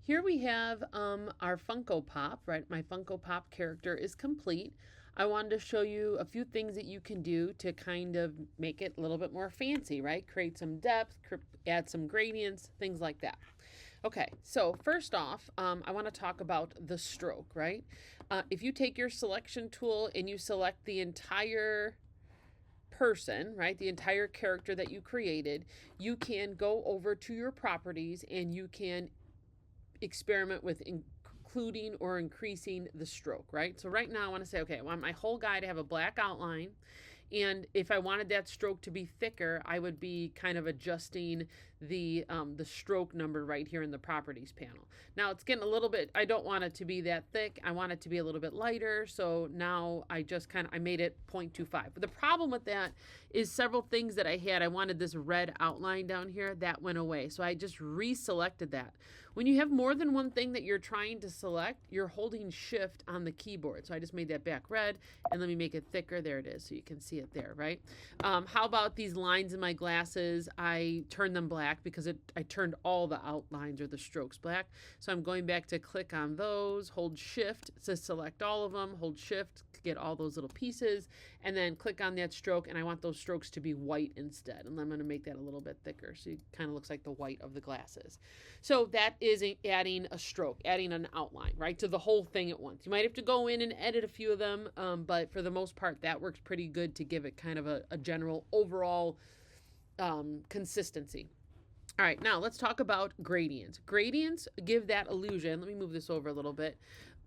Here we have our Funko Pop, right? My Funko Pop character is complete. I wanted to show you a few things that you can do to kind of make it a little bit more fancy, right? Create some depth, add some gradients, things like that. Okay, so first off, I want to talk about the stroke, right? If you take your selection tool and you select the entire person, right, the entire character that you created, you can go over to your properties and you can experiment with including or increasing the stroke, right? So right now I want to say, okay, I want my whole guy to have a black outline. And if I wanted that stroke to be thicker, I would be kind of adjusting the stroke number right here in the properties panel. Now it's getting a little bit, I don't want it to be that thick. I want it to be a little bit lighter. So now I made it 0.25. But the problem with that is several things that I had. I wanted this red outline down here. That went away. So I just reselected that. When you have more than one thing that you're trying to select, you're holding shift on the keyboard. So I just made that back red, and let me make it thicker. There it is, so you can see it there, right? How about these lines in my glasses? I turned them black because I turned all the outlines or the strokes black. So I'm going back to click on those, hold shift to select all of them, hold shift to get all those little pieces, and then click on that stroke, and I want those strokes to be white instead. And I'm going to make that a little bit thicker so it kind of looks like the white of the glasses. So that is adding a stroke, adding an outline, right, to the whole thing at once. You might have to go in and edit a few of them, but for the most part, that works pretty good to give it kind of a general overall consistency. All right, now let's talk about gradients. Gradients give that illusion, let me move this over a little bit,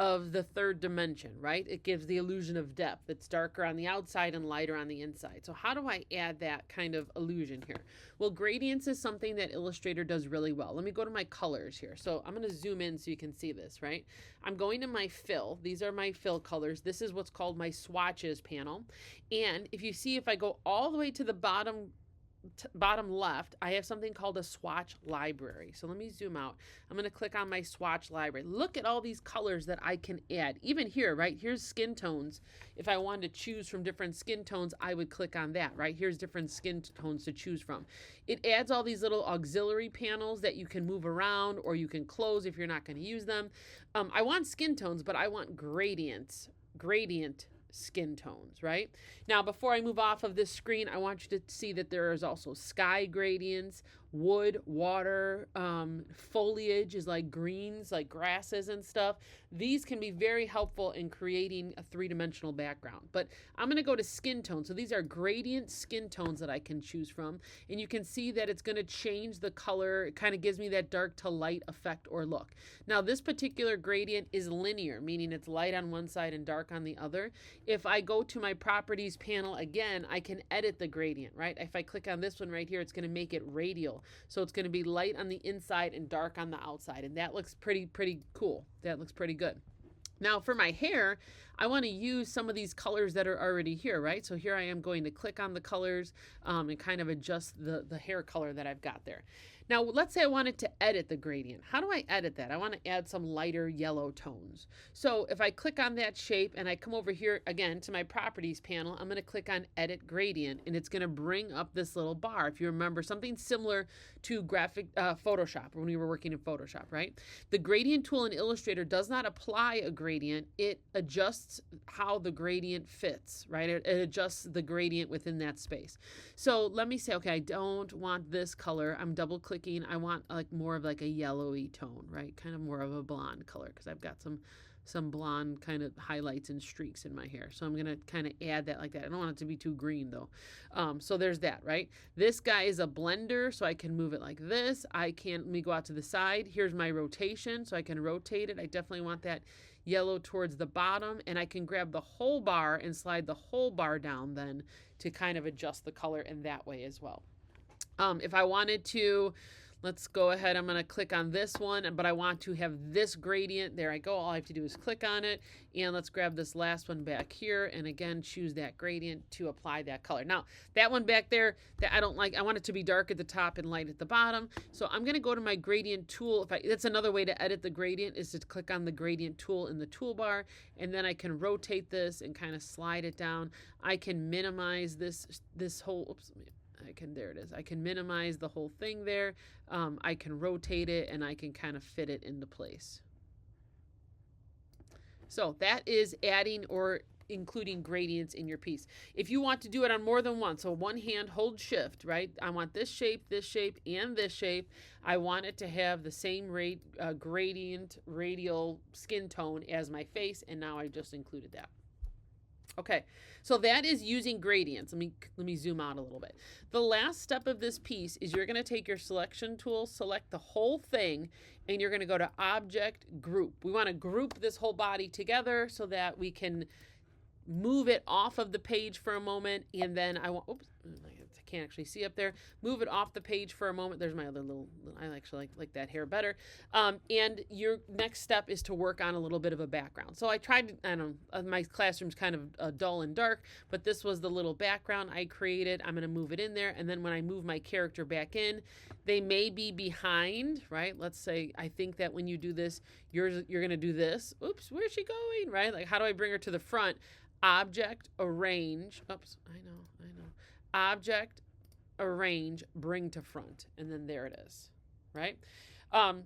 of the third dimension, right? It gives the illusion of depth. It's darker on the outside and lighter on the inside. So how do I add that kind of illusion here? Well, gradients is something that Illustrator does really well. Let me go to my colors here. So I'm going to zoom in so you can see this, right? I'm going to my fill. These are my fill colors. This is what's called my swatches panel. And if you see, if I go all the way to the bottom left, I have something called a swatch library. So let me zoom out. I'm going to click on my swatch library. Look at all these colors that I can add. Even here, right? Here's skin tones. If I wanted to choose from different skin tones, I would click on that, right? Here's different skin tones to choose from. It adds all these little auxiliary panels that you can move around or you can close if you're not going to use them. I want skin tones, but I want gradient skin tones, right? Now, before I move off of this screen, I want you to see that there is also sky gradients, wood, water, foliage is like greens, like grasses and stuff. These can be very helpful in creating a three-dimensional background. But I'm going to go to skin tone. So these are gradient skin tones that I can choose from. And you can see that it's going to change the color. It kind of gives me that dark to light effect or look. Now, this particular gradient is linear, meaning it's light on one side and dark on the other. If I go to my properties panel again, I can edit the gradient, right? If I click on this one right here, it's going to make it radial. So it's going to be light on the inside and dark on the outside. And that looks pretty cool. That looks pretty good. Now for my hair, I want to use some of these colors that are already here, right? So here I am going to click on the colors and kind of adjust the hair color that I've got there. Now, let's say I wanted to edit the gradient. How do I edit that? I want to add some lighter yellow tones. So if I click on that shape and I come over here again to my properties panel, I'm going to click on edit gradient and it's going to bring up this little bar. If you remember, something similar to graphic Photoshop, when we were working in Photoshop, right? The gradient tool in Illustrator does not apply a gradient. It adjusts how the gradient fits, right? It adjusts the gradient within that space. So let me say, okay, I don't want this color. I'm double clicking. I want like more of like a yellowy tone, right? Kind of more of a blonde color because I've got some blonde kind of highlights and streaks in my hair. So I'm going to kind of add that like that. I don't want it to be too green though. So there's that, right? This guy is a blender, so I can move it like this. Let me go out to the side. Here's my rotation, so I can rotate it. I definitely want that yellow towards the bottom, and I can grab the whole bar and slide the whole bar down then to kind of adjust the color in that way as well. If I wanted to, let's go ahead, I'm going to click on this one, but I want to have this gradient. There I go. All I have to do is click on it, and let's grab this last one back here, and again, choose that gradient to apply that color. Now, that one back there, that I don't like, I want it to be dark at the top and light at the bottom, so I'm going to go to my gradient tool. That's another way to edit the gradient is to click on the gradient tool in the toolbar, and then I can rotate this and kind of slide it down. I can minimize this whole, oops, there it is. I can minimize the whole thing there. I can rotate it and I can kind of fit it into place. So that is adding or including gradients in your piece. If you want to do it on more than one, so one hand hold shift, right? I want this shape, and this shape. I want it to have the same gradient radial skin tone as my face, and now I just included that. Okay, so that is using gradients. Let me zoom out a little bit. The last step of this piece is you're going to take your selection tool, select the whole thing, and you're going to go to Object, Group. We want to group this whole body together so that we can move it off of the page for a moment, and then I can't actually see up there. Move it off the page for a moment. There's my other little I actually like that hair better. And your next step is to work on a little bit of a background. So I tried, I don't know, my classroom's kind of dull and dark, but this was the little background I created. I'm going to move it in there, and then when I move my character back in, they may be behind, right? Let's say I think that when you do this, you're going to do this. Oops, where's she going, right? Like, how do I bring her to the front? Object, arrange. Oops, I know. Object, arrange, bring to front, and then there it is, right? And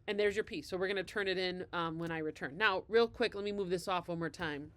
there's your piece. So we're going to turn it in when I return. Now, real quick, let me move this off one more time.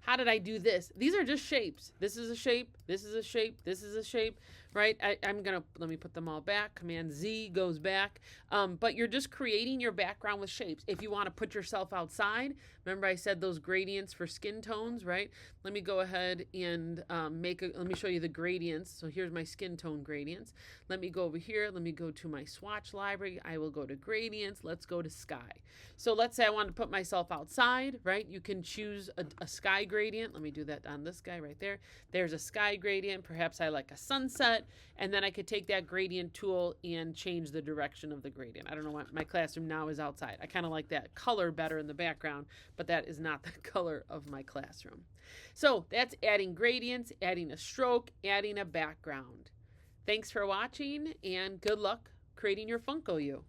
How did I do this? These are just shapes. This is a shape. This is a shape. This is a shape, right? Let me put them all back. Command Z goes back. But you're just creating your background with shapes. If you want to put yourself outside, remember I said those gradients for skin tones, right? Let me go ahead and let me show you the gradients. So here's my skin tone gradients. Let me go over here. Let me go to my swatch library. I will go to gradients. Let's go to sky. So let's say I want to put myself outside, right? You can choose a sky gradient. Let me do that on this guy right there. There's a sky gradient. Perhaps I like a sunset. And then I could take that gradient tool and change the direction of the gradient. I don't know what my classroom now is outside. I kind of like that color better in the background, but that is not the color of my classroom. So that's adding gradients, adding a stroke, adding a background. Thanks for watching, and good luck creating your Funko You.